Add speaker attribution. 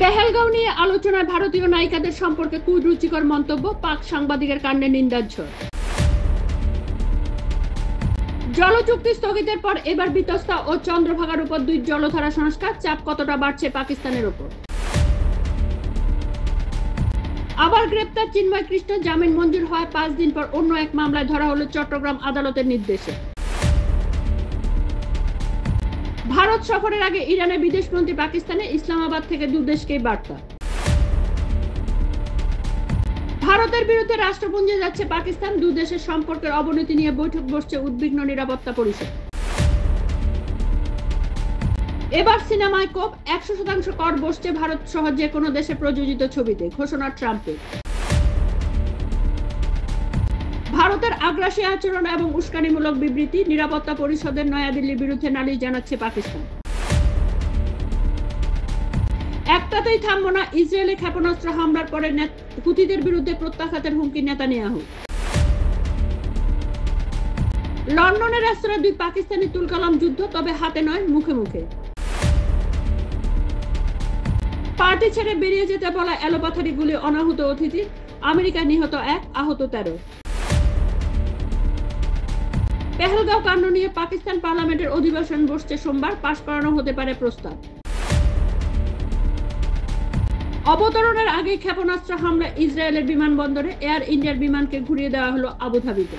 Speaker 1: পেহেলগাঁও নিয়ে আলোচনায় ভারতীয় নায়িকাদের সম্পর্কে কুরুচিকর মন্তব্য, পাক সাংবাদিকের কাণ্ডে নিন্দার ঝড়। জলচুক্তি স্থগিতের পর এবার বিতস্তা ও চন্দ্রভাগার উপর 2 জলধারা সংস্কার, চাপ কতটা বাড়ছে পাকিস্তানের উপর। আবার গ্রেপ্তার চিন্ময় কৃষ্ণ, জামিন মঞ্জুর হয় 5 দিন পর অন্য এক মামলায় ধরা হলো চট্টগ্রাম আদালতের নির্দেশে। ভারত সফরের আগে ইরানের বিদেশমন্ত্রী পাকিস্তানে, ইসলামাবাদ থেকে দুদেশকেই বার্তা। ভারতের বিরুদ্ধে রাষ্ট্রপুঞ্জে যাচ্ছে পাকিস্তান, দুদেশের সম্পর্কের অবনতি নিয়ে বৈঠক বসছে উদ্বিগ্ন নিরাপত্তা পরিষদ। এবার সিনেমায় কোপ, 100% কর বসছে ভারত সহ যে কোনো দেশে প্রযোজিত ছবিতে, ঘোষণা ট্রাম্পের। ভারতের আগ্রাসী আচরণ এবং উস্কানিমূলক বিবৃতি, নিরাপত্তা পরিষদের নয়াদিল্লির বিরুদ্ধে নালিশ জানাচ্ছে পাকিস্তান। একটাতেই থামবো না, ইসরায়েলে ক্ষেপণাস্ত্র হামলার পরে হুতিদের বিরুদ্ধে প্রত্যাঘাতের হুমকি নেতানিয়াহু। লন্ডনের রেস্তোরাঁ 2 পাকিস্তানি তুলকালাম যুদ্ধ, তবে হাতে নয়, মুখে মুখে। পার্টি ছেড়ে বেরিয়ে যেতে বলা এলোপাথারি গুলি অনাহুত অতিথি, আমেরিকায় নিহত 1, আহত 13। পেহেলগাঁও কাণ্ড নিয়ে পাকিস্তান পার্লামেন্টের অধিবেশন বসছে সোমবার, পাশ করানো হতে পারে প্রস্তাব। অবতরণের আগে ক্ষেপণাস্ত্র হামলা ইসরায়েলের বিমানবন্দরে, এয়ার ইন্ডিয়ার বিমানকে ঘুরিয়ে দেওয়া হলো আবুধাবিতে।